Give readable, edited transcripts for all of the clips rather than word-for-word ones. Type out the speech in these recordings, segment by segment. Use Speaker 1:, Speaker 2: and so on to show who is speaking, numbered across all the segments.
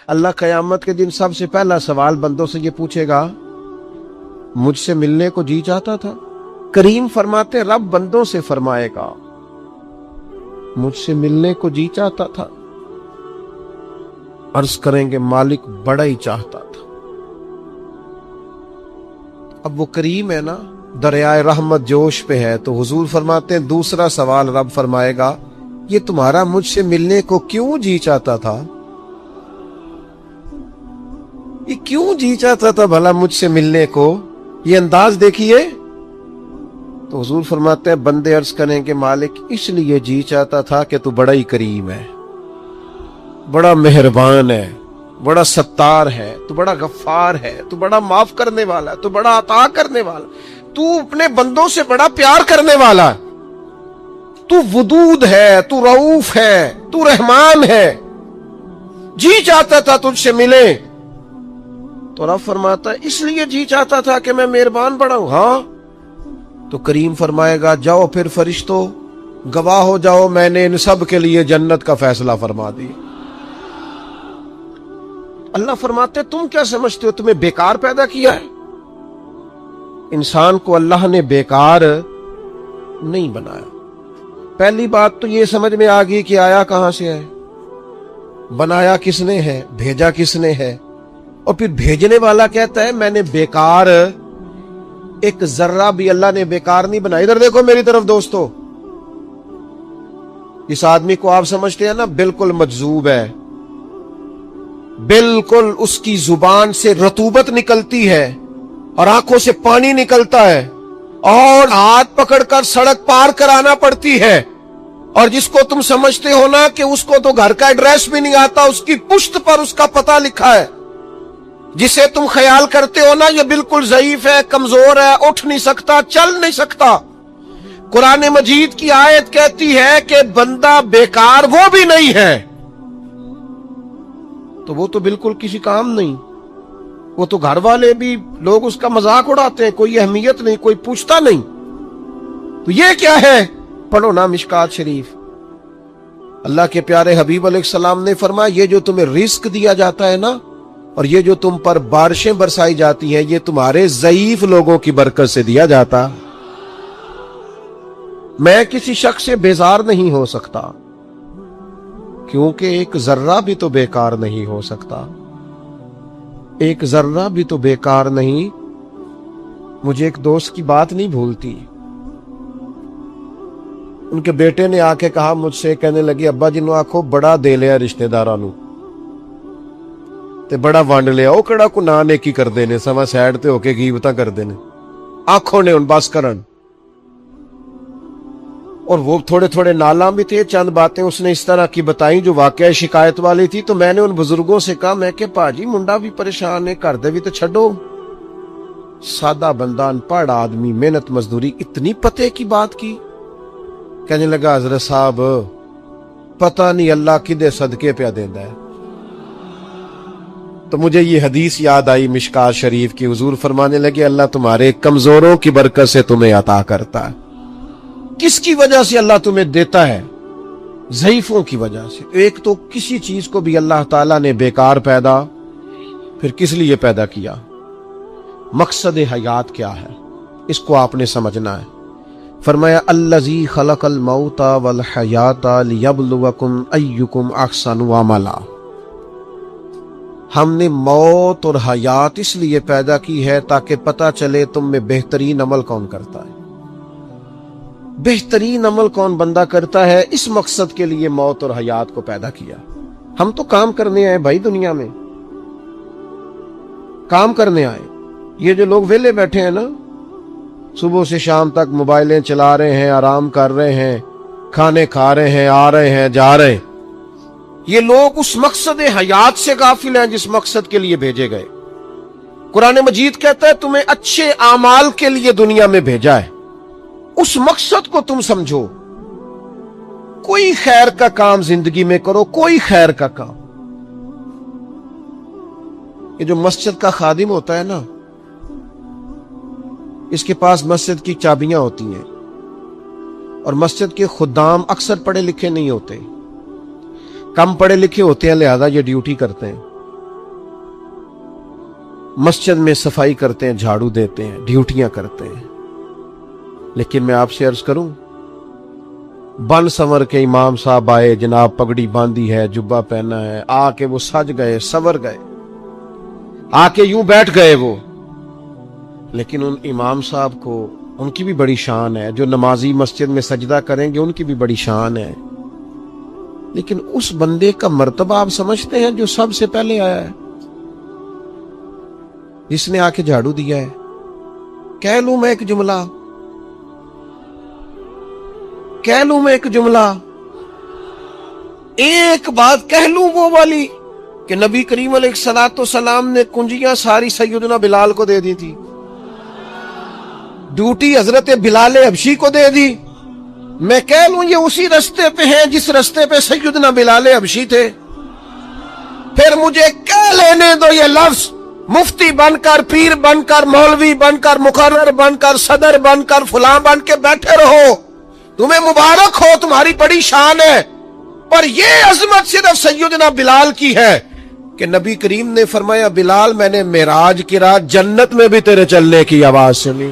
Speaker 1: اللہ قیامت کے دن سب سے پہلا سوال بندوں سے یہ پوچھے گا، مجھ سے ملنے کو جی چاہتا تھا؟ کریم فرماتے رب بندوں سے فرمائے گا، مجھ سے ملنے کو جی چاہتا تھا؟ عرض کریں گے مالک بڑا ہی چاہتا تھا۔ اب وہ کریم ہے نا، دریائے رحمت جوش پہ ہے، تو حضور فرماتے ہیں دوسرا سوال رب فرمائے گا، یہ تمہارا مجھ سے ملنے کو کیوں جی چاہتا تھا؟ یہ کیوں جی چاہتا تھا بھلا مجھ سے ملنے کو؟ یہ انداز دیکھیے۔ تو حضور فرماتے ہیں بندے عرض کریں کہ مالک اس لیے جی چاہتا تھا کہ تو بڑا ہی کریم ہے، بڑا مہربان ہے، بڑا ستار ہے، تو بڑا غفار ہے، تو بڑا معاف کرنے والا ہے، تو بڑا عطا کرنے والا، تو اپنے بندوں سے بڑا پیار کرنے والا ہے، تو ودود ہے، تو رؤوف ہے، تو رحمان ہے، جی چاہتا تھا تجھ سے ملے۔ تو رب فرماتا ہے اس لیے جی چاہتا تھا کہ میں مہربان بڑا ہوں؟ ہاں۔ تو کریم فرمائے گا جاؤ پھر فرشتوں گواہ ہو جاؤ، میں نے ان سب کے لیے جنت کا فیصلہ فرما دی۔ اللہ فرماتے تم کیا سمجھتے ہو تمہیں بیکار پیدا کیا ہے؟ انسان کو اللہ نے بیکار نہیں بنایا۔ پہلی بات تو یہ سمجھ میں آ گئی کہ آیا کہاں سے ہے، بنایا کس نے ہے، بھیجا کس نے ہے، اور پھر بھیجنے والا کہتا ہے میں نے بیکار، ایک ذرہ بھی اللہ نے بیکار نہیں بنایا۔ ادھر دیکھو میری طرف دوستو، اس آدمی کو آپ سمجھتے ہیں نا بالکل مجذوب ہے، بالکل اس کی زبان سے رطوبت نکلتی ہے اور آنکھوں سے پانی نکلتا ہے اور ہاتھ پکڑ کر سڑک پار کرانا پڑتی ہے، اور جس کو تم سمجھتے ہو نا کہ اس کو تو گھر کا ایڈریس بھی نہیں آتا، اس کی پشت پر اس کا پتہ لکھا ہے، جسے تم خیال کرتے ہو نا یہ بالکل ضعیف ہے، کمزور ہے، اٹھ نہیں سکتا، چل نہیں سکتا، قرآن مجید کی آیت کہتی ہے کہ بندہ بیکار وہ بھی نہیں ہے، تو وہ تو بالکل کسی کام نہیں، وہ تو گھر والے بھی لوگ اس کا مذاق اڑاتے ہیں، کوئی اہمیت نہیں، کوئی پوچھتا نہیں۔ تو یہ کیا ہے؟ پڑھو نا مشکات شریف، اللہ کے پیارے حبیب علیہ السلام نے فرمایا یہ جو تمہیں رزق دیا جاتا ہے نا، اور یہ جو تم پر بارشیں برسائی جاتی ہیں، یہ تمہارے ضعیف لوگوں کی برکت سے دیا جاتا۔ میں کسی شخص سے بیزار نہیں ہو سکتا، کیونکہ ایک ذرہ بھی تو بیکار نہیں ہو سکتا، ایک ذرہ بھی تو بیکار نہیں۔ مجھے ایک دوست کی بات نہیں بھولتی، ان کے بیٹے نے آ کے کہا مجھ سے، کہنے لگی ابا جنوں آکھو بڑا دے لیا رشتہ داراں نوں تے بڑا ونڈ لیا، او کڑا کو نا نیکی کردے نے، سوا سائڈ تے ہو کے غیبتاں کردے نے، آنکھوں نے ان بس کرن۔ اور وہ تھوڑے تھوڑے نالاں بھی تھے، چند باتیں اس نے اس طرح کی بتائیں جو واقعہ شکایت والی تھی۔ تو میں نے ان بزرگوں سے کہا، میں کہ پاجی منڈا بھی پریشان ہے، گھر دے بھی تو چھڈو، سادہ بندہ ان پڑھ آدمی محنت مزدوری، اتنی پتے کی بات کی؟ کہنے لگا حضرت صاحب پتہ نہیں اللہ کدے صدقے پہ دیندا ہے۔ تو مجھے یہ حدیث یاد آئی مشکات شریف کی، حضور فرمانے لگے اللہ تمہارے کمزوروں کی برکت سے تمہیں عطا کرتا ہے۔ کس کی وجہ سے اللہ تمہیں دیتا ہے؟ ضعیفوں کی وجہ سے۔ ایک تو کسی چیز کو بھی اللہ تعالیٰ نے بیکار پیدا پھر کس لیے پیدا کیا، مقصد حیات کیا ہے، اس کو آپ نے سمجھنا ہے۔ فرمایا الذی خلق الموت والحیات لیبلوکم ایکم احسن عملا، ہم نے موت اور حیات اس لیے پیدا کی ہے تاکہ پتہ چلے تم میں بہترین عمل کون کرتا ہے، بہترین عمل کون بندہ کرتا ہے۔ اس مقصد کے لیے موت اور حیات کو پیدا کیا۔ ہم تو کام کرنے آئے بھائی، دنیا میں کام کرنے آئے۔ یہ جو لوگ ویلے بیٹھے ہیں نا، صبح سے شام تک موبائلیں چلا رہے ہیں، آرام کر رہے ہیں، کھانے کھا رہے ہیں، آ رہے ہیں، جا رہے ہیں، یہ لوگ اس مقصد حیات سے غافل ہیں جس مقصد کے لیے بھیجے گئے۔ قرآن مجید کہتا ہے تمہیں اچھے اعمال کے لیے دنیا میں بھیجا ہے، اس مقصد کو تم سمجھو، کوئی خیر کا کام زندگی میں کرو، کوئی خیر کا کام۔ یہ جو مسجد کا خادم ہوتا ہے نا، اس کے پاس مسجد کی چابیاں ہوتی ہیں، اور مسجد کے خدام اکثر پڑھے لکھے نہیں ہوتے، کم پڑھے لکھے ہوتے ہیں، لہذا یہ ڈیوٹی کرتے ہیں۔ مسجد میں صفائی کرتے ہیں، جھاڑو دیتے ہیں، ڈیوٹیاں کرتے ہیں، لیکن میں آپ سے عرض کروں، بن سنور کے امام صاحب آئے، جناب پگڑی باندھی ہے، جبہ پہنا ہے، آ کے وہ سج گئے، سنور گئے، آ کے یوں بیٹھ گئے وہ، لیکن ان امام صاحب کو ان کی بھی بڑی شان ہے، جو نمازی مسجد میں سجدہ کریں گے ان کی بھی بڑی شان ہے، لیکن اس بندے کا مرتبہ آپ سمجھتے ہیں جو سب سے پہلے آیا ہے، جس نے آ کے جھاڑو دیا ہے؟ کہہ لوں میں ایک جملہ، ایک بات کہہ لوں وہ والی کہ نبی کریم علیہ الصلوۃ والسلام نے کنجیاں ساری سیدنا بلال کو دے دی تھی، ڈیوٹی حضرت بلال حبشی کو دے دی، میں کہہ لوں یہ اسی رستے پہ ہیں جس رستے پہ سیدنا بلال حبشی تھے، پھر مجھے کہہ لینے دو یہ لفظ، مفتی بن کر، پیر بن کر، مولوی بن کر، مقرر بن کر، صدر بن کر، فلاں بن کے بیٹھے رہو، تمہیں مبارک ہو، تمہاری بڑی شان ہے، پر یہ عظمت صرف سیدنا بلال کی ہے کہ نبی کریم نے فرمایا بلال میں نے معراج کی رات جنت میں بھی تیرے چلنے کی آواز سنی،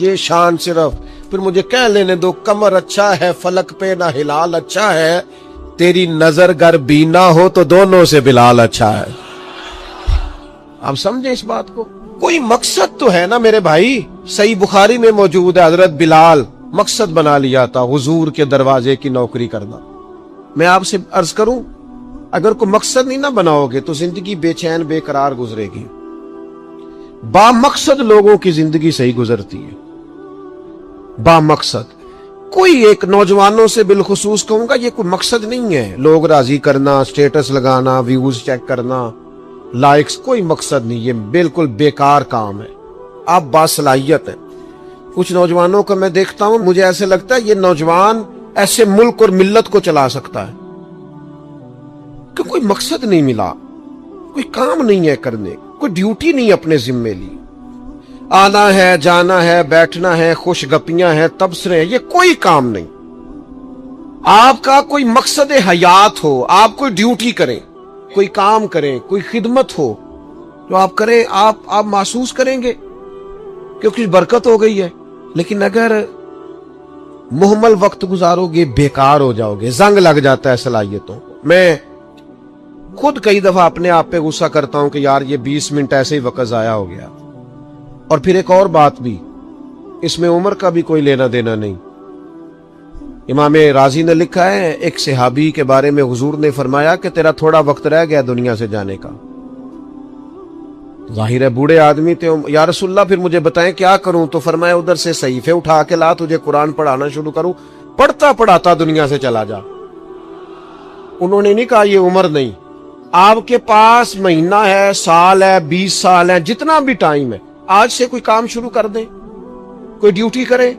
Speaker 1: یہ شان صرف۔ پھر مجھے کہہ لینے دو کمر اچھا ہے، فلک پہ نہ ہلال اچھا ہے، تیری نظر گر بینا ہو تو دونوں سے بلال اچھا ہے۔ آپ سمجھیں اس بات کو، کوئی مقصد تو ہے نا میرے بھائی۔ صحیح بخاری میں موجود ہے، حضرت بلال مقصد بنا لیا تھا حضور کے دروازے کی نوکری کرنا۔ میں آپ سے عرض کروں، اگر کوئی مقصد نہیں نہ بناؤ گے تو زندگی بے چین بے قرار گزرے گی۔ با مقصد لوگوں کی زندگی صحیح گزرتی ہے، با مقصد۔ کوئی ایک نوجوانوں سے بالخصوص کہوں گا یہ کوئی مقصد نہیں ہے، لوگ راضی کرنا، سٹیٹس لگانا، ویوز چیک کرنا، لائکس، کوئی مقصد نہیں، یہ بالکل بیکار کام ہے۔ آپ باصلاحیت ہیں۔ کچھ نوجوانوں کو میں دیکھتا ہوں، مجھے ایسے لگتا ہے یہ نوجوان ایسے ملک اور ملت کو چلا سکتا ہے، کہ کوئی مقصد نہیں ملا، کوئی کام نہیں ہے کرنے، کوئی ڈیوٹی نہیں اپنے ذمے لی، آنا ہے، جانا ہے، بیٹھنا ہے، خوش گپیاں ہیں، تبصرے ہیں، یہ کوئی کام نہیں۔ آپ کا کوئی مقصد حیات ہو، آپ کوئی ڈیوٹی کریں، کوئی کام کریں، کوئی خدمت ہو جو آپ کریں، آپ محسوس کریں گے کہ کچھ برکت ہو گئی ہے۔ لیکن اگر محمل وقت گزارو گے بیکار ہو جاؤ گے، زنگ لگ جاتا ہے صلاحیتوں کو۔ میں خود کئی دفعہ اپنے آپ پہ غصہ کرتا ہوں کہ یار یہ 20 منٹ ایسے ہی وقت ضائع ہو گیا۔ اور پھر ایک اور بات بھی، اس میں عمر کا بھی کوئی لینا دینا نہیں۔ امام رازی نے لکھا ہے ایک صحابی کے بارے میں، حضور نے فرمایا کہ تیرا تھوڑا وقت رہ گیا دنیا سے جانے کا۔ ظاہر ہے بوڑھے آدمی تھے، یا رسول اللہ پھر مجھے بتائیں کیا کروں؟ تو فرمایا ادھر سے صحیفے اٹھا کے لا، تجھے قرآن پڑھانا شروع کروں، پڑھتا پڑھاتا دنیا سے چلا جا۔ انہوں نے نہیں کہا یہ عمر نہیں، آپ کے پاس مہینہ ہے، سال ہے، 20 سال ہے، جتنا بھی ٹائم ہے، آج سے کوئی کام شروع کر دیں، کوئی ڈیوٹی کریں۔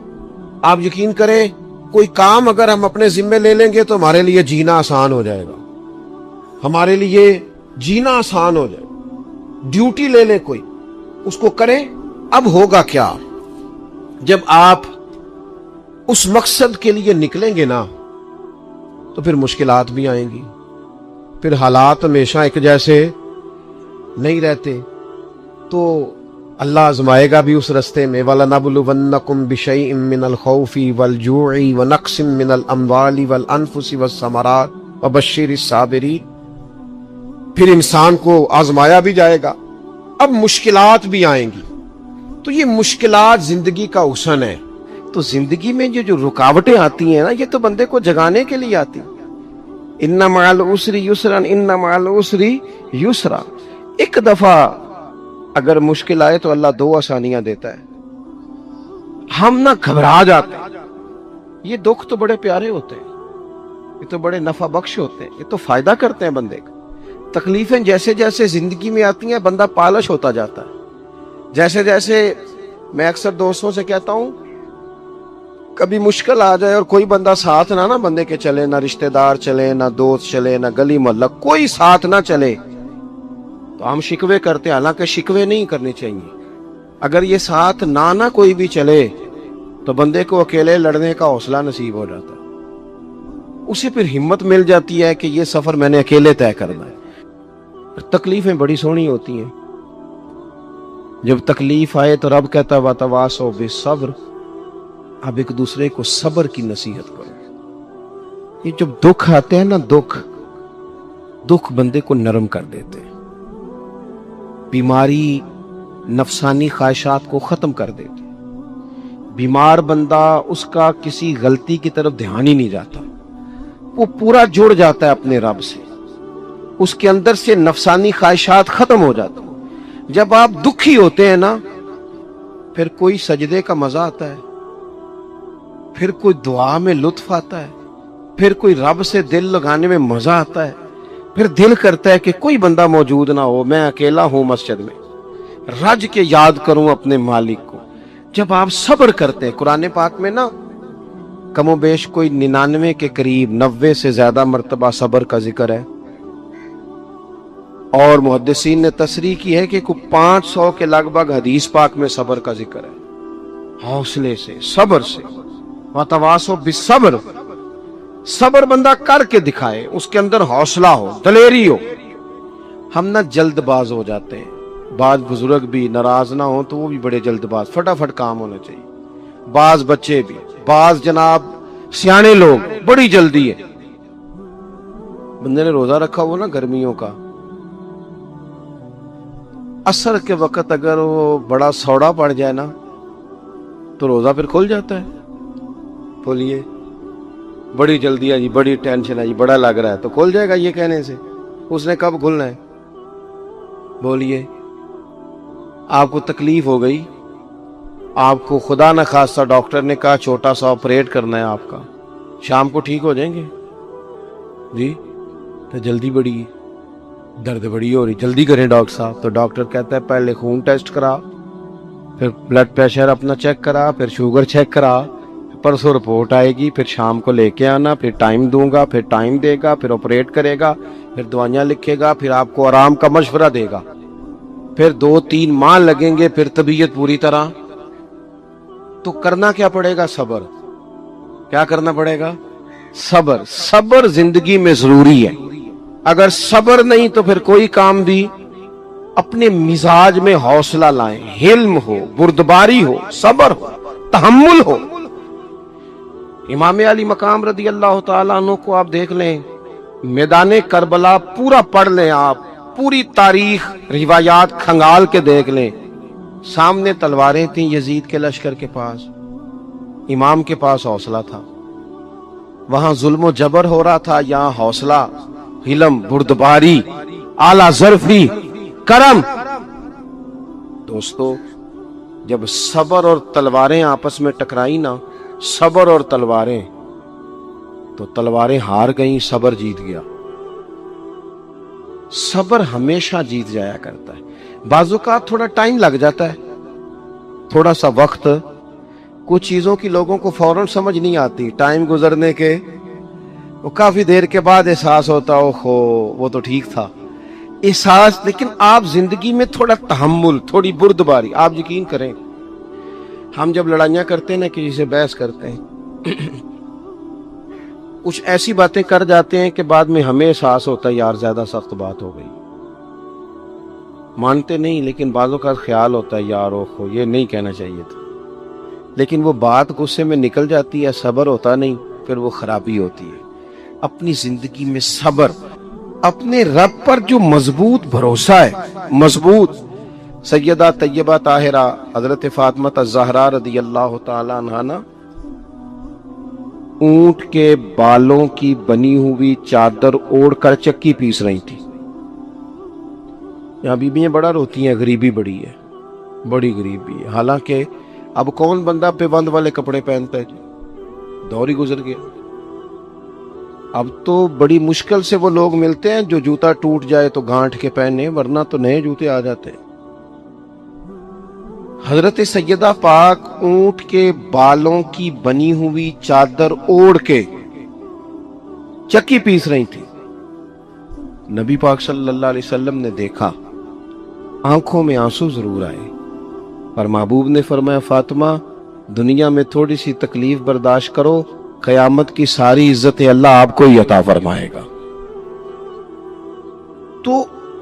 Speaker 1: آپ یقین کریں کوئی کام اگر ہم اپنے ذمے لے لیں گے تو ہمارے لیے جینا آسان ہو جائے گا، ہمارے لیے جینا آسان ہو جائے گا۔ ڈیوٹی لے لیں کوئی، اس کو کریں۔ اب ہوگا کیا؟ جب آپ اس مقصد کے لیے نکلیں گے نا تو پھر مشکلات بھی آئیں گی، پھر حالات ہمیشہ ایک جیسے نہیں رہتے، تو اللہ آزمائے گا بھی اس رستے میں۔ وَلَنَبْلُوَنَّكُمْ بِشَيْءٍ مِّنَ الْخَوْفِ وَالْجُوعِ وَنَقْصٍ مِّنَ الْأَمْوَالِ وَالْأَنفُسِ وَالثَّمَرَاتِ وَبَشِّرِ الصَّابِرِينَ۔ پھر انسان کو آزمایا بھی جائے گا، اب مشکلات بھی آئیں گی، تو یہ مشکلات زندگی کا حسن ہے۔ تو زندگی میں جو رکاوٹیں آتی ہیں نا، یہ تو بندے کو جگانے کے لیے آتی ہیں۔ اِنَّ مَعَ الْعُسْرِ يُسْرًا اِنَّ مَعَ الْعُسْرِ يُسْرًا۔ ایک دفعہ اگر مشکل آئے تو اللہ 2 آسانیاں دیتا ہے، ہم نہ گھبرا جاتے ہیں۔ یہ دکھ تو بڑے پیارے ہوتے ہیں، یہ تو بڑے نفع بخش ہوتے ہیں، یہ تو فائدہ کرتے ہیں بندے کا۔ تکلیفیں جیسے جیسے زندگی میں آتی ہیں بندہ پالش ہوتا جاتا ہے۔ جیسے جیسے میں اکثر دوستوں سے کہتا ہوں، کبھی مشکل آ جائے اور کوئی بندہ ساتھ نہ بندے کے چلے، نہ رشتہ دار چلے، نہ دوست چلے، نہ گلی محلہ، کوئی ساتھ نہ چلے، تو ہم شکوے کرتے ہیں۔ حالانکہ شکوے نہیں کرنے چاہیے۔ اگر یہ ساتھ نہ کوئی بھی چلے تو بندے کو اکیلے لڑنے کا حوصلہ نصیب ہو جاتا ہے، اسے پھر ہمت مل جاتی ہے کہ یہ سفر میں نے اکیلے طے کرنا ہے۔ تکلیفیں بڑی سونی ہوتی ہیں. جب تکلیف آئے تو رب کہتا وَتَوَاصَوْا بِالصَّبْرِ، اب ایک دوسرے کو صبر کی نصیحت کرو. یہ جب دکھ آتے ہیں نا، دکھ بندے کو نرم کر دیتے ہیں، بیماری نفسانی خواہشات کو ختم کر دیتی. بیمار بندہ، اس کا کسی غلطی کی طرف دھیان ہی نہیں جاتا، وہ پورا جڑ جاتا ہے اپنے رب سے، اس کے اندر سے نفسانی خواہشات ختم ہو جاتی. جب آپ دکھی ہوتے ہیں نا، پھر کوئی سجدے کا مزہ آتا ہے، پھر کوئی دعا میں لطف آتا ہے، پھر کوئی رب سے دل لگانے میں مزہ آتا ہے، پھر دل کرتا ہے کہ کوئی بندہ موجود نہ ہو، میں اکیلا ہوں مسجد میں، رج کے یاد کروں اپنے مالک کو. جب آپ صبر کرتے ہیں، قرآن پاک میں نا کم و بیش کوئی 99 کے قریب 90 سے زیادہ مرتبہ صبر کا ذکر ہے، اور محدثین نے تصریح کی ہے کہ کوئی 500 کے لگ بھگ حدیث پاک میں صبر کا ذکر ہے. حوصلے سے، صبر سے، وَتَوَاصَوْا بِالصَّبْرِ، صبر بندہ کر کے دکھائے، اس کے اندر حوصلہ ہو، دلیری ہو. ہم نہ جلد باز ہو جاتے ہیں، بعض بزرگ بھی ناراض نہ ہوں تو وہ بھی بڑے جلد باز، فٹافٹ کام ہونا چاہیے. بعض بچے بھی، بعض جناب سیانے لوگ، بڑی جلدی ہے. بندے نے روزہ رکھا ہوا نا گرمیوں کا، عصر کے وقت اگر وہ بڑا سوڑا پڑ جائے نا تو روزہ پھر کھل جاتا ہے. بولیے بڑی جلدی ہے جی، بڑی ٹینشن ہے جی، بڑا لگ رہا ہے، تو کھل جائے گا یہ کہنے سے؟ اس نے کب کھلنا ہے؟ بولیے آپ کو تکلیف ہو گئی، آپ کو خدا نہ خواستہ ڈاکٹر نے کہا چھوٹا سا آپریٹ کرنا ہے آپ کا، شام کو ٹھیک ہو جائیں گے جی؟ تو جلدی بڑی، درد بڑی ہو رہی، جلدی کریں ڈاکٹر صاحب. تو ڈاکٹر کہتا ہے پہلے خون ٹیسٹ کرا، پھر بلڈ پریشر اپنا چیک کرا، پھر شوگر چیک کرا، پرسوں رپورٹ آئے گی، پھر شام کو لے کے آنا، پھر ٹائم دوں گا، پھر ٹائم دے گا، پھر آپریٹ کرے گا، پھر دوائیاں لکھے گا، پھر آپ کو آرام کا مشورہ دے گا، پھر 2-3 ماہ لگیں گے، پھر طبیعت پوری طرح. تو کرنا کیا پڑے گا؟ صبر. کیا کرنا پڑے گا؟ صبر. صبر زندگی میں ضروری ہے. اگر صبر نہیں تو پھر کوئی کام بھی. اپنے مزاج میں حوصلہ لائیں، حلم ہو، بردباری ہو، صبر ہو، تحمل ہو. امام علی مقام رضی اللہ تعالیٰ عنہ کو آپ دیکھ لیں، میدان کربلا پورا پڑھ لیں، آپ پوری تاریخ روایات کھنگال کے دیکھ لیں. سامنے تلواریں تھیں یزید کے لشکر کے پاس، امام کے پاس حوصلہ تھا. وہاں ظلم و جبر ہو رہا تھا، یہاں حوصلہ، حلم، بردباری، اعلیٰ ظرفی، کرم. دوستو جب صبر اور تلواریں آپس میں ٹکرائی نا، صبر اور تلواریں، تو تلواریں ہار گئیں، صبر جیت گیا. صبر ہمیشہ جیت جایا کرتا ہے. بعض اوقات تھوڑا ٹائم لگ جاتا ہے، تھوڑا سا وقت. کچھ چیزوں کی لوگوں کو فوراً سمجھ نہیں آتی، ٹائم گزرنے کے وہ کافی دیر کے بعد احساس ہوتا، اوہو وہ تو ٹھیک تھا، احساس. لیکن آپ زندگی میں تھوڑا تحمل، تھوڑی بردباری. آپ یقین کریں، ہم جب لڑائیاں کرتے ہیں نا، کسی سے بحث کرتے ہیں، کچھ ایسی باتیں کر جاتے ہیں کہ بعد میں ہمیں احساس ہوتا ہے یار زیادہ سخت بات ہو گئی. مانتے نہیں، لیکن بعضوں کا خیال ہوتا ہے یار اوہو یہ نہیں کہنا چاہیے تھا. لیکن وہ بات غصے میں نکل جاتی ہے، صبر ہوتا نہیں، پھر وہ خرابی ہوتی ہے. اپنی زندگی میں صبر، اپنے رب پر جو مضبوط بھروسہ ہے، مضبوط. سیدہ طیبہ طاہرہ حضرت فاطمہ الزہرا رضی اللہ تعالی عنہا نا اونٹ کے بالوں کی بنی ہوئی چادر اوڑھ کر چکی پیس رہی تھی. یہاں بیویاں بڑا روتی ہیں، غریبی بڑی ہے، بڑی غریبی ہے. حالانکہ اب کون بندہ پیبند والے کپڑے پہنتا ہے جی، دور ہی گزر گیا. اب تو بڑی مشکل سے وہ لوگ ملتے ہیں جو جوتا ٹوٹ جائے تو گانٹھ کے پہنے، ورنہ تو نئے جوتے آ جاتے ہیں. حضرت سیدہ پاک اونٹ کے بالوں کی بنی ہوئی چادر اوڑھ کے چکی پیس رہی تھی. نبی پاک صلی اللہ علیہ وسلم نے دیکھا، آنکھوں میں آنسو ضرور آئے، پر محبوب نے فرمایا فاطمہ دنیا میں تھوڑی سی تکلیف برداشت کرو، قیامت کی ساری عزت اللہ آپ کو ہی عطا فرمائے گا. تو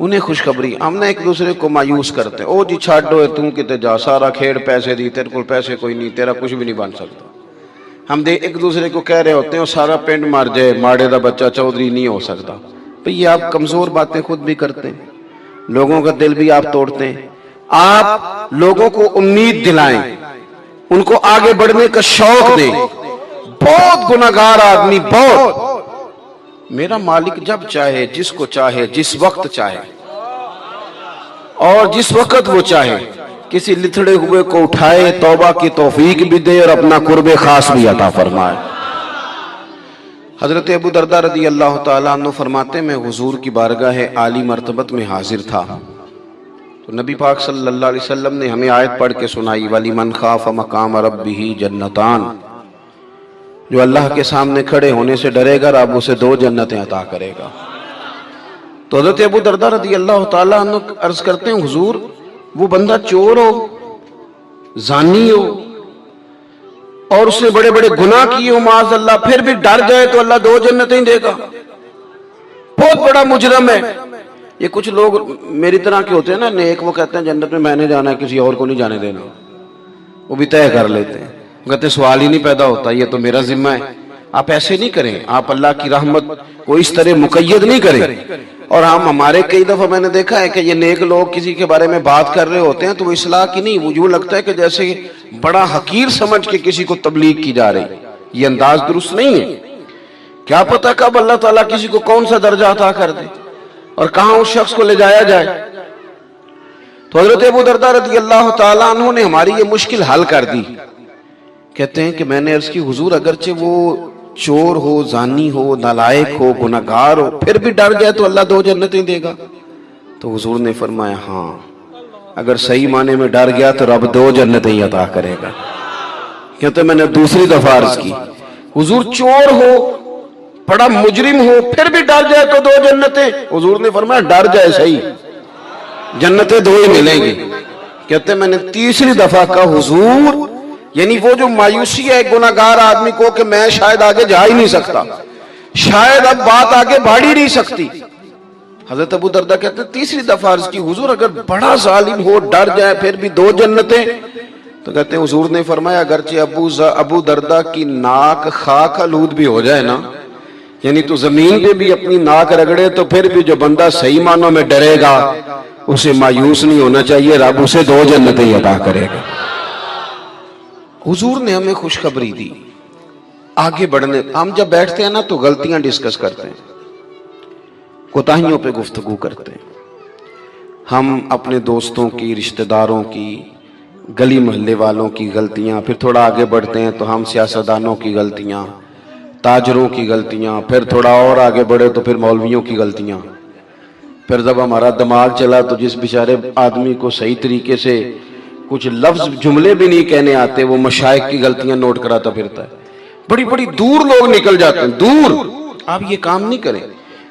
Speaker 2: انہیں خوشخبری. ہم نے ایک دوسرے کو مایوس کرتے ہیں, او جی چھاڈو توں کتے جا, سارا کھیڑ پیسے دی, تیرے کو پیسے کوئی نہیں, تیرا کچھ بھی نہیں بن سکتا. ہم ایک دوسرے کو کہہ رہے ہوتے ہیں سارا پنڈ مر جائے, ماڑے دا بچہ چودھری نہیں ہو سکتا. بھئی یہ آپ کمزور باتیں خود بھی کرتے ہیں, لوگوں کا دل بھی آپ توڑتے ہیں. آپ لوگوں کو امید دلائیں, ان کو آگے بڑھنے کا شوق دیں. بہت گناہگار آدمی, بہت. میرا مالک جب چاہے, جس کو چاہے, جس وقت چاہے اور جس وقت وہ چاہے کسی لتھڑے ہوئے کو اٹھائے, توبہ کی توفیق بھی دے اور اپنا قرب خاص بھی عطا فرمائے. حضرت ابو دردہ رضی اللہ تعالیٰ عنہ فرماتے ہیں, میں حضور کی بارگاہ عالی مرتبت میں حاضر تھا تو نبی پاک صلی اللہ علیہ وسلم نے ہمیں آیت پڑھ کے سنائی, وَلِمَنْ خَافَ مَقَامَ رَبِّهِ جَنَّتَانِ, جو اللہ کے سامنے کھڑے ہونے سے ڈرے گا رب اسے 2 جنتیں عطا کرے گا. تو حضرت ابو دردہ رضی اللہ تعالیٰ عنہ عرض کرتے ہیں, حضور وہ بندہ چور ہو, زانی ہو, اور اس نے بڑے بڑے گناہ کیے ہو معاذ اللہ, پھر بھی ڈر جائے تو اللہ 2 جنتیں دے گا, بہت بڑا مجرم ہے. یہ کچھ لوگ میری طرح کے ہوتے ہیں نا نیک, وہ کہتے ہیں جنت میں نے جانا ہے, کسی اور کو نہیں جانے دینا, وہ بھی طے کر لیتے ہیں, وہ کہتے ہیں سوال ہی نہیں پیدا ہوتا, یہ تو میرا ذمہ ہے. آپ ایسے نہیں کریں, آپ اللہ کی رحمت کو اس طرح مقید نہیں کریں. اور ہمارے کئی دفعہ میں نے دیکھا ہے کہ یہ نیک لوگ کسی کے بارے میں بات کر رہے ہوتے ہیں تو وہ اصلاح کی نہیں, وہ یوں لگتا ہے کہ جیسے بڑا حقیر سمجھ کے کسی کو تبلیغ کی جا رہی. یہ انداز درست نہیں ہے. کیا پتہ کب اللہ تعالیٰ کسی کو کون سا درجہ عطا کر دے اور کہاں اس شخص کو لے جایا جائے. تو حضرت ابو دردہ رضی اللہ تعالیٰ عنہ نے ہماری یہ مشکل حل کر دی. کہتے ہیں کہ میں نے عرض کی, حضور اگرچہ وہ چور ہو, زانی ہو, نالائق ہو, گناہگار ہو, پھر بھی ڈر جائے تو اللہ 2 جنتیں دے گا. تو حضور نے فرمایا, ہاں اگر صحیح معنی میں ڈر گیا تو رب 2 جنتیں ہی عطا کرے گا. کہتے میں نے دوسری دفعہ عرض کی, حضور چور ہو, بڑا مجرم ہو, پھر بھی ڈر جائے تو 2 جنتیں. حضور نے فرمایا ڈر جائے صحیح, جنتیں 2 ہی ملیں گی. کہتے میں نے تیسری دفعہ کہا, حضور یعنی وہ جو مایوسی ہے گناہگار آدمی کو کہ میں شاید آگے جا ہی نہیں سکتا, شاید اب بات آگے بڑھ ہی نہیں سکتی. حضرت ابو دردہ کہتے ہیں تیسری دفعہ عرض کی, حضور اگر بڑا ظالم ہو, ڈر جائے, پھر بھی 2 جنتیں. تو کہتے ہیں حضور نے فرمایا اگرچہ ابو دردہ کی ناک خاک آلود بھی ہو جائے نا, یعنی تو زمین پہ بھی اپنی ناک رگڑے, تو پھر بھی جو بندہ صحیح معنوں میں ڈرے گا اسے مایوس نہیں ہونا چاہیے, رب اسے 2 جنتیں عطا کرے گا. حضور نے ہمیں خوشخبری دی آگے بڑھنے. ہم جب بیٹھتے ہیں نا تو غلطیاں ڈسکس کرتے ہیں, کوتاہیوں پہ گفتگو کرتے ہیں. ہم اپنے دوستوں کی, رشتہ داروں کی, گلی محلے والوں کی غلطیاں, پھر تھوڑا آگے بڑھتے ہیں تو ہم سیاستدانوں کی غلطیاں, تاجروں کی غلطیاں, پھر تھوڑا اور آگے بڑھے تو پھر مولویوں کی غلطیاں. پھر جب ہمارا دماغ چلا تو جس بیچارے آدمی کو صحیح طریقے سے کچھ لفظ جملے بھی نہیں کہنے آتے, وہ مشائخ کی غلطیاں نوٹ کراتا پھرتا ہے. بڑی بڑی دور لوگ نکل جاتے ہیں, دور. آپ یہ کام نہیں کریں.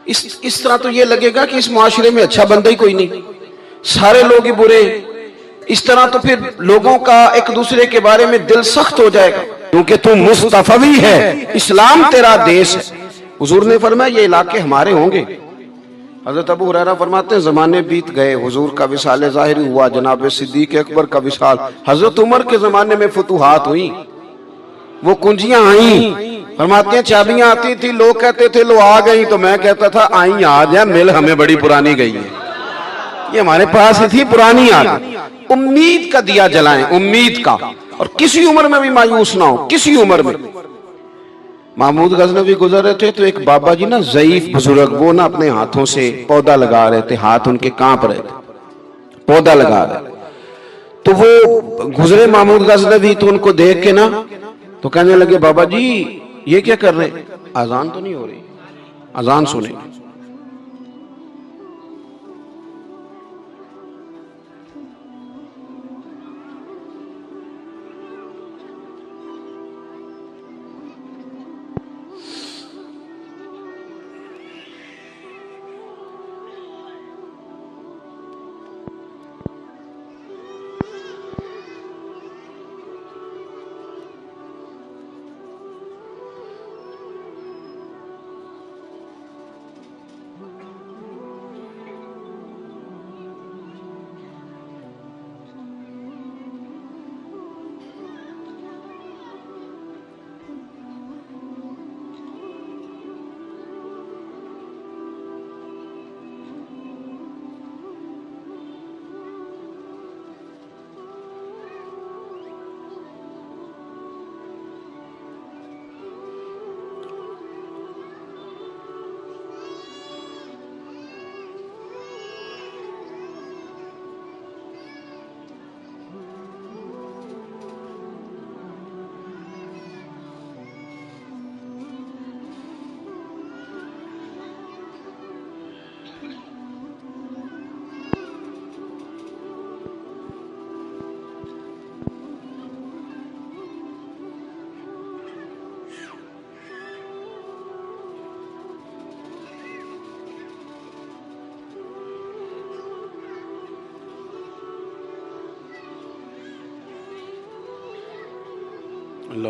Speaker 2: اس طرح تو یہ لگے گا کہ اس معاشرے میں اچھا بندہ ہی کوئی نہیں, سارے لوگ ہی برے. اس طرح تو پھر لوگوں کا ایک دوسرے کے بارے میں دل سخت ہو جائے گا, کیونکہ تم مصطفی ہے, اسلام تیرا دیش ہے. حضور نے فرمایا یہ علاقے ہمارے ہوں گے. حضرت ابو ہریرہ فرماتے ہیں زمانے بیت گئے, حضور کا وصال ظاہری ہوا, جناب صدیق اکبر کا وصال, حضرت عمر کے زمانے میں فتوحات ہوئیں, وہ کنجیاں آئیں. فرماتے ہیں چابیاں آتی تھی, لوگ کہتے تھے لو آ گئیں, تو میں کہتا تھا آئیں آ جائیں, مل ہمیں بڑی پرانی گئی ہے, یہ ہمارے پاس تھی پرانی آ گئی. امید کا دیا جلائیں, امید کا, اور کسی عمر میں بھی مایوس نہ ہو, کسی عمر میں. محمود غزنوی گزر رہے تھے تو ایک بابا جی نا ضعیف بزرگ, وہ نا اپنے ہاتھوں سے پودا لگا رہے تھے, ہاتھ ان کے کانپ رہے تھے, پودا لگا رہے. تو وہ گزرے محمود غزنوی تو ان کو دیکھ کے نا تو کہنے لگے بابا جی یہ کیا کر رہے, اذان تو نہیں ہو رہی, اذان سنیں. اللہ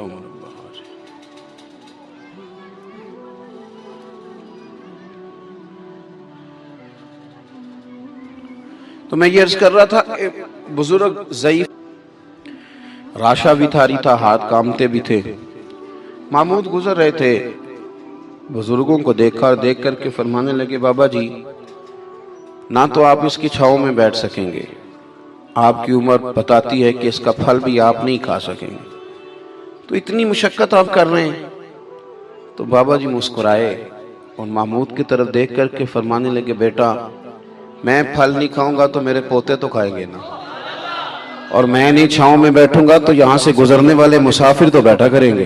Speaker 2: تو میں یہ عرض کر رہا تھا، بزرگ ضعیف، راشا بھی تھاری تھا، ہاتھ کامتے بھی تھے. محمود گزر رہے تھے، بزرگوں کو دیکھ کر کے فرمانے لگے بابا جی نہ تو آپ اس کی چھاؤں میں بیٹھ سکیں گے، آپ کی عمر بتاتی ہے کہ اس کا پھل بھی آپ نہیں کھا سکیں گے، تو اتنی مشقت آپ کر رہے ہیں. تو بابا جی مسکرائے اور محمود کی طرف دیکھ کر کے فرمانے لگے بیٹا میں پھل نہیں کھاؤں گا تو میرے پوتے تو کھائیں گے نا، اور میں نہیں چھاؤں میں بیٹھوں گا تو یہاں سے گزرنے والے مسافر تو بیٹھا کریں گے.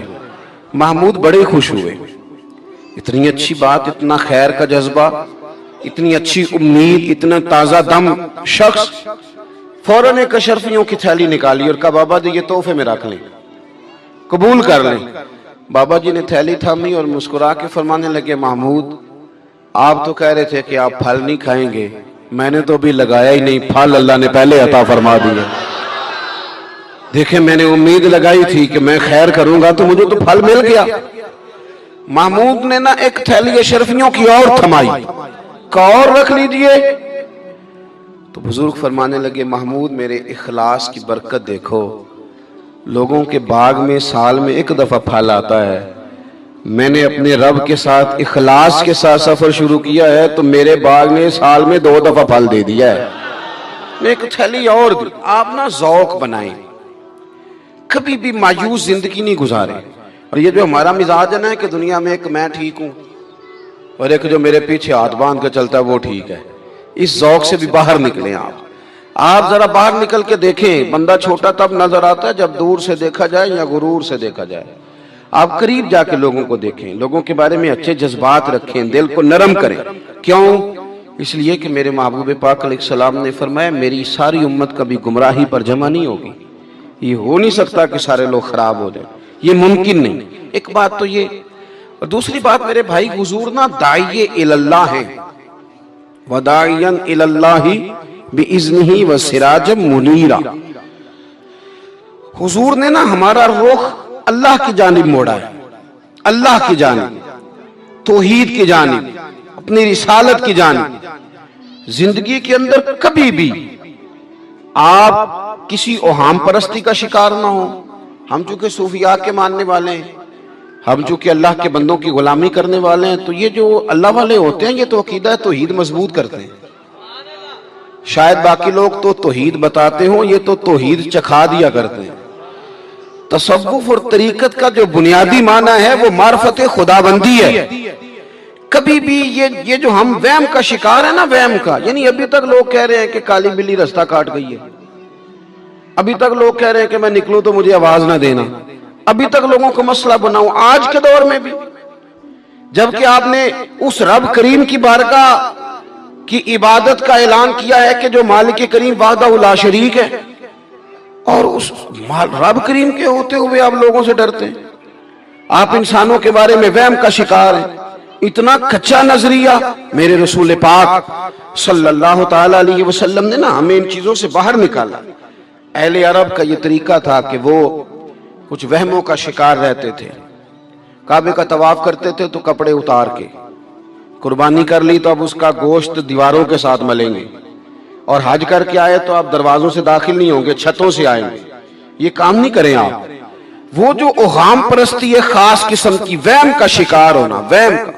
Speaker 2: محمود بڑے خوش ہوئے، اتنی اچھی بات، اتنا خیر کا جذبہ، اتنی اچھی امید، اتنا تازہ دم شخص. فوراً ایک اشرفیوں کی تھیلی نکالی اور کہا بابا جی یہ تحفے میں رکھ لیں، قبول کر لیں. بابا جی نے تھیلی تھامی اور مسکرا کے فرمانے لگے محمود آپ تو کہہ رہے تھے کہ آپ پھل نہیں کھائیں گے، میں نے تو ابھی لگایا ہی نہیں، پھل اللہ نے پہلے عطا فرما دیا. دیکھیں میں نے امید لگائی تھی کہ میں خیر کروں گا تو مجھے تو پھل مل گیا. محمود نے نا ایک تھیلی اشرفیوں کی اور تھمائی، کا اور رکھ لیجئے. تو بزرگ فرمانے لگے محمود میرے اخلاص کی برکت دیکھو، لوگوں کے باغ میں سال میں ایک دفعہ پھل آتا ہے، میں نے اپنے رب کے ساتھ اخلاص کے ساتھ سفر شروع کیا ہے تو میرے باغ نے سال میں 2 دفعہ پھل دے دیا ہے. میں ایک تھیلی اور دی. آپ نا ذوق بنائیں، کبھی بھی مایوس زندگی نہیں گزارے. اور یہ جو ہمارا مزاج ہے نا کہ دنیا میں ایک میں ٹھیک ہوں اور ایک جو میرے پیچھے ہاتھ باندھ کے چلتا ہے وہ ٹھیک ہے، اس ذوق سے بھی باہر نکلیں. آپ ذرا باہر نکل کے دیکھیں، بندہ چھوٹا تب نظر آتا ہے جب دور سے دیکھا جائے یا غرور سے دیکھا جائے. آپ قریب جا کے لوگوں کو دیکھیں، لوگوں کے بارے میں اچھے جذبات رکھیں، دل کو نرم کریں. کیوں؟ اس لیے کہ میرے محبوب پاک علیہ السلام نے فرمایا میری ساری امت کبھی گمراہی پر جمع نہیں ہوگی. یہ ہو نہیں سکتا کہ سارے لوگ خراب ہو جائیں، یہ ممکن نہیں. ایک بات تو یہ، اور دوسری بات میرے بھائی حضور نا داعی اللہ ہیں، وَدَاعِيًا إِلَى اللَّهِ بِإِذْنِهِ وَسِرَاجًا مُنِيرًا. حضور نے نا ہمارا رخ اللہ کی جانب موڑا ہے، اللہ کی جانب، توحید کی جانب، اپنی رسالت کی جانب. زندگی کے اندر کبھی بھی آپ کسی اوہام پرستی کا شکار نہ ہو. ہم چونکہ صوفیاء کے ماننے والے ہیں، ہم چونکہ اللہ کے بندوں کی غلامی کرنے والے ہیں، تو یہ جو اللہ والے ہوتے ہیں یہ تو عقیدہ توحید مضبوط کرتے ہیں. شاید باقی لوگ تو توحید بتاتے ہوں، یہ تو توحید چکھا دیا کرتے ہیں. تصوف اور طریقت کا جو بنیادی معنی ہے وہ معرفت خدا بندی ہے. کبھی بھی یہ جو ہم وہم کا شکار ہے نا، وہم کا، یعنی ابھی تک لوگ کہہ رہے ہیں کہ کالی بلی رستہ کاٹ گئی ہے، ابھی تک لوگ کہہ رہے ہیں کہ میں نکلوں تو مجھے آواز نہ دینا، ابھی تک لوگوں کو مسئلہ بناؤں. آج کے دور میں بھی جبکہ آپ نے اس رب کریم کی بارگاہ کی عبادت کا اعلان کیا ہے کہ جو مالک کریم وحدہ لا شریک ہے، اور اس رب کریم کے ہوتے ہوئے آپ لوگوں سے ڈرتے ہیں. آپ انسانوں کے بارے میں وہم کا شکار ہیں. اتنا کچا نظریہ میرے رسول پاک صلی اللہ تعالی علیہ وسلم نے نا ہمیں ان چیزوں سے باہر نکالا. اہل عرب کا یہ طریقہ تھا کہ وہ کچھ وہموں کا شکار رہتے تھے. کعبے کا طواف کرتے تھے تو کپڑے اتار کے، قربانی کر لی تو اب اس کا گوشت دیواروں کے ساتھ ملیں گے، اور حج کر کے آئے تو آپ دروازوں سے داخل نہیں ہوں گے، چھتوں سے آئیں گے. یہ کام نہیں کریں آپ. وہ جو اوہام پرستی ہے خاص قسم کی، وہم کا شکار ہونا، وہم کا،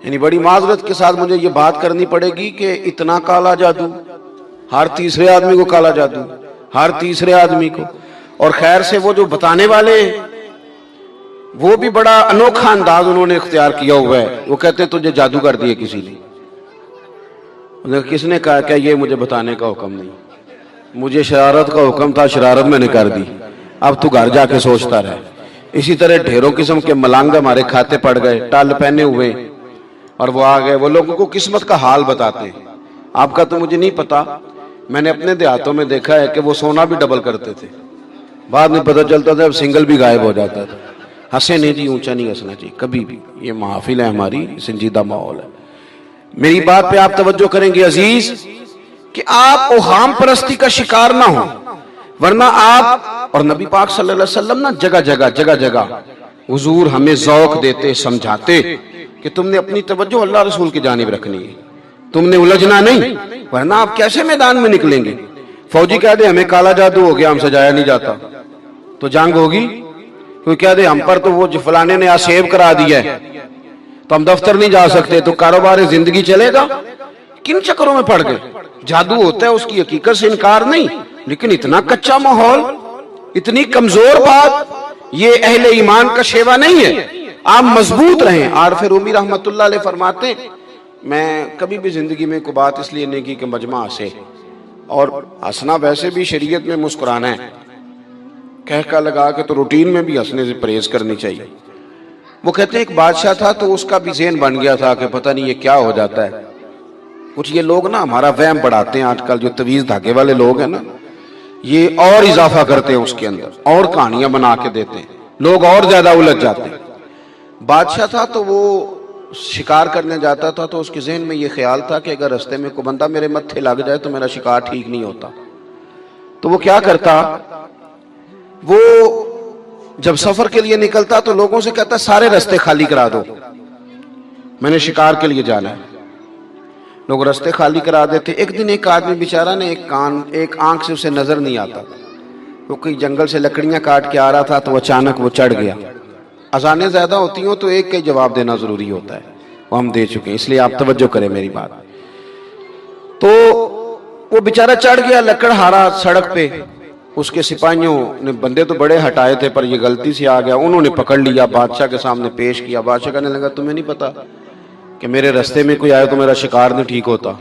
Speaker 2: یعنی بڑی معذرت کے ساتھ مجھے یہ بات کرنی پڑے گی کہ اتنا کالا جادو، ہر تیسرے آدمی کو کالا جادو، ہر تیسرے آدمی کو. اور خیر سے وہ جو بتانے والے ہیں وہ بھی بڑا انوکھا انداز انہوں نے اختیار کیا ہوا ہے. وہ کہتے ہیں تجھے جادو کر دیے کسی نے. کس نے کہا کہ یہ مجھے بتانے کا حکم نہیں، مجھے شرارت کا حکم تھا، شرارت میں نے کر دی، اب تو گھر جا کے سوچتا رہے. اسی طرح ڈھیروں قسم کے ملانگ ہمارے کھاتے پڑ گئے، ٹال پہنے ہوئے، اور وہ آ گئے. وہ لوگوں کو قسمت کا حال بتاتے ہیں. آپ کا تو مجھے نہیں پتا، میں نے اپنے دیہاتوں میں دیکھا ہے کہ وہ سونا بھی ڈبل کرتے تھے، بعد میں پتہ چلتا تھا اب سنگل بھی غائب ہو جاتا تھا. ہنسے نہیں جی، اونچا نہیں ہنسنا چاہیے کبھی بھی. یہ محافل ہے ہماری، سنجیدہ ماحول ہے. میری بات پہ آپ توجہ کریں گے عزیز کہ آپ اوہام پرستی کا شکار نہ ہوں. ورنہ آپ اور نبی پاک صلی اللہ علیہ وسلم نا جگہ جگہ حضور ہمیں ذوق دیتے، سمجھاتے کہ تم نے اپنی توجہ اللہ رسول کی جانب رکھنی ہے، تم نے الجھنا نہیں، ورنہ آپ کیسے میدان میں نکلیں گے؟ فوجی کہہ دے ہمیں کالا جادو ہو گیا، ہم سے جایا نہیں جاتا، تو جنگ ہوگی؟ کوئی کہہ دے ہم پر تو وہ فلانے نے سیو کرا دیا ہے تو ہم دفتر نہیں جا سکتے، تو کاروبار زندگی چلے گا؟ کن چکروں میں پڑ گئے؟ جادو ہوتا ہے، اس کی حقیقت سے انکار نہیں، لیکن اتنا کچا ماحول، اتنی کمزور بات، یہ اہل ایمان کا شیوا نہیں ہے۔ آپ مضبوط رہیں۔ عارف رومی رحمت اللہ علیہ فرماتے ہیں میں کبھی بھی زندگی میں کوئی بات اس لیے نہیں کی کہ مجمع ہنسے، اور ہنسنا ویسے بھی شریعت میں مسکرانا ہے، کہہ کا لگا کے تو روٹین میں بھی ہنسنے سے پرہیز کرنی چاہیے۔ وہ کہتے ہیں ایک بادشاہ تھا تو اس کا بھی ذہن بن گیا تھا کہ پتہ نہیں یہ کیا ہو جاتا ہے۔ کچھ یہ لوگ نا ہمارا وہم بڑھاتے ہیں، آج کل جو تویز دھاگے والے لوگ ہیں نا، یہ اور اضافہ کرتے ہیں اس کے اندر، اور کہانیاں بنا کے دیتے ہیں، لوگ اور زیادہ الجھ جاتے ہیں۔ بادشاہ تھا تو وہ شکار کرنے جاتا تھا تو اس کے ذہن میں یہ خیال تھا کہ اگر رستے میں کوئی بندہ میرے متھے لگ جائے تو میرا شکار ٹھیک نہیں ہوتا۔ تو وہ کیا کرتا، وہ جب سفر کے لیے نکلتا تو لوگوں سے کہتا سارے رستے خالی کرا دو، میں نے شکار کے لیے جانا ہے۔ لوگ رستے خالی کرا دیتے۔ ایک دن ایک آدمی بیچارہ نے ایک آنکھ سے اسے نظر نہیں آتا، وہ کوئی جنگل سے لکڑیاں کاٹ کے آ رہا تھا تو اچانک وہ چڑھ گیا۔ اذانیں زیادہ ہوتی ہوں تو ایک کا جواب دینا ضروری ہوتا ہے، وہ ہم دے چکے ہیں، اس لیے آپ توجہ کریں میری بات۔ تو وہ بیچارہ چڑھ گیا لکڑ ہارا سڑک پہ، اس کے سپاہیوں نے بندے تو بڑے ہٹائے تھے پر یہ غلطی سے آ گیا، انہوں نے پکڑ لیا، بادشاہ کے سامنے پیش کیا۔ بادشاہ کہنے لگا تمہیں نہیں پتا کہ میرے رستے میں کوئی آئے تو میرا شکار نہیں ٹھیک ہوتا،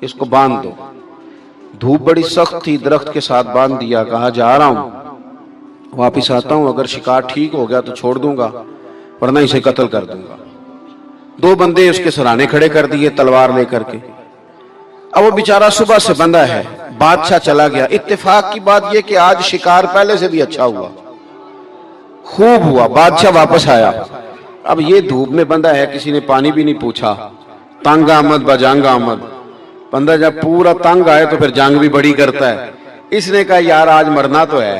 Speaker 2: اس کو باندھ دو۔ دھوپ بڑی سخت تھی، درخت کے ساتھ باندھ دیا، کہا جا رہا ہوں واپس آتا ہوں، اگر شکار ٹھیک ہو گیا تو چھوڑ دوں گا ورنہ اسے قتل کر دوں گا۔ دو بندے اس کے سرانے کھڑے کر دیے تلوار لے کر کے۔ اب وہ بیچارہ صبح سے بندہ ہے، بادشاہ چلا گیا۔ اتفاق کی بات یہ کہ آج شکار پہلے سے بھی اچھا ہوا، خوب ہوا، بادشاہ واپس آیا۔ اب یہ دھوپ میں بندہ ہے، کسی نے پانی بھی نہیں پوچھا، تنگ آمد بجنگ آمد، بندہ جب پورا تنگ آئے تو پھر جنگ بھی بڑی کرتا ہے۔ اس نے کہا یار آج مرنا تو ہے،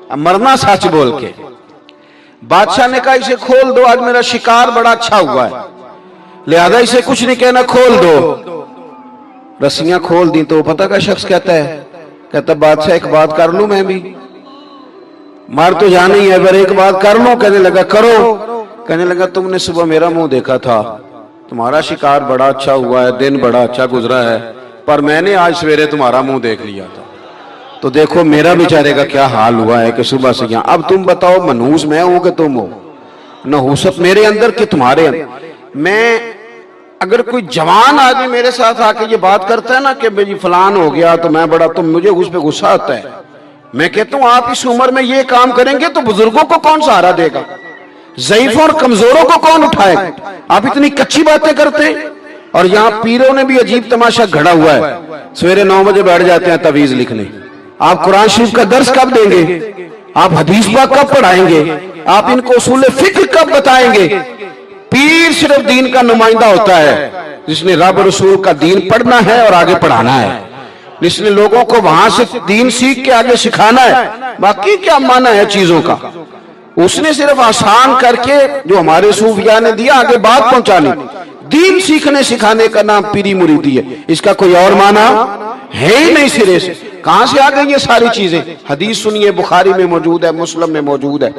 Speaker 2: اب مرنا سچ بول کے۔ بادشاہ نے کہا اسے کھول دو، آج میرا شکار بڑا اچھا ہوا ہے، لہذا اسے کچھ نہیں کہنا، کھول دو۔ رسیاں کھول دیں تو وہ پتہ کا شخص کہتا ہے، کہتا بادشاہ ایک بات کر لوں میں بھی، مار تو جانا ہی ہے پر ایک بات کر لوں۔ کہنے لگا کرو۔ کہنے لگا تم نے صبح میرا منہ دیکھا تھا، تمہارا شکار بڑا اچھا ہوا ہے، دن بڑا اچھا گزرا ہے، پر میں نے آج سویرے تمہارا منہ دیکھ لیا تھا، تو دیکھو میرا بیچارے کا کیا حال ہوا ہے کہ صبح سے یہاں۔ اب تم بتاؤ منحوس میں ہوں کہ تم ہو؟ نحوست میرے اندر کہ تمہارے اندر؟ میں اگر کوئی جوان آدمی میرے ساتھ آ کے یہ بات کرتا ہے نا کہ بھئی فلان ہو گیا تو میں بڑا، تو مجھے اس پہ غصہ آتا ہے۔ میں کہتا ہوں آپ اس عمر میں یہ کام کریں گے تو بزرگوں کو کون سہارا دے گا؟ ضعیفوں اور کمزوروں کو کون اٹھائے گا؟ آپ اتنی کچی باتیں کرتے ہیں۔ اور یہاں پیروں نے بھی عجیب تماشا گھڑا ہوا ہے، سویرے 9 بجے بیٹھ جاتے ہیں تعویذ لکھنے۔ آپ قرآن شریف کا درس کب دیں گے؟ آپ حدیث پاک کب پڑھائیں گے؟ آپ ان کو اصول فقہ کب بتائیں گے؟ پیر صرف دین کا نمائندہ ہوتا ہے جس نے رب رسول کا دین پڑھنا ہے اور آگے پڑھانا ہے، جس نے لوگوں کو وہاں سے دین سیکھ کے آگے سکھانا ہے۔ باقی کیا معنی ہے چیزوں کا؟ اس نے صرف آسان کر کے جو ہمارے صوفیاء نے دیا آگے بات پہنچانی۔ دین سیکھنے سکھانے کا نام پیری مریدی ہے، اس کا کوئی اور معنی ہے ہی نہیں سرے سے۔ کہاں سے آ گئی یہ ساری چیزیں؟ حدیث سنیے، بخاری میں موجود ہے، مسلم میں موجود ہے۔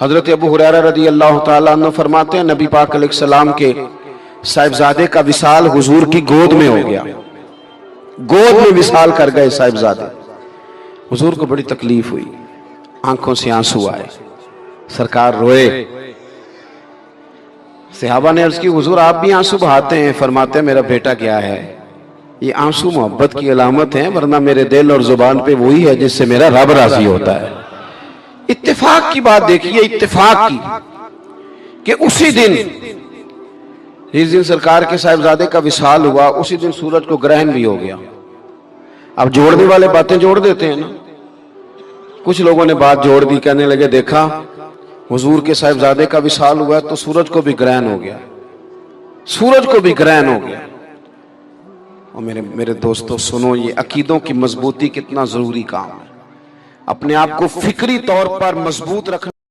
Speaker 2: حضرت ابو ہریرہ رضی اللہ تعالیٰ عنہ فرماتے ہیں نبی پاک علیہ السلام کے صاحبزادے کا وصال حضور کی گود میں ہو گیا، گود میں وصال کر گئے صاحبزادے۔ حضور کو بڑی تکلیف ہوئی، آنکھوں سے آنسو آئے، سرکار روئے۔ صحابہ نے عرض کی حضور آپ بھی آنسو بہاتے ہیں؟ فرماتے ہیں میرا بیٹا کیا ہے، یہ آنسو محبت کی علامت ہیں، ورنہ میرے دل اور زبان پہ وہی ہے جس سے میرا رب راضی ہوتا ہے۔ اتفاق کی بات دیکھیے، اتفاق کی کہ اسی دن جس دن سرکار کے صاحبزادے کا وصال ہوا اسی دن سورج کو گرہن بھی ہو گیا۔ اب جوڑنے والے باتیں جوڑ دیتے ہیں نا، کچھ لوگوں نے بات جوڑ دی، کہنے لگے دیکھا حضور کے صاحبزادے کا وصال ہوا تو سورج کو بھی گرہن ہو گیا، سورج کو بھی گرہن ہو گیا۔ اور میرے دوستو سنو، یہ عقیدوں کی مضبوطی کتنا ضروری کام ہے۔ اپنے آپ کو فکری طور پر مضبوط رکھنا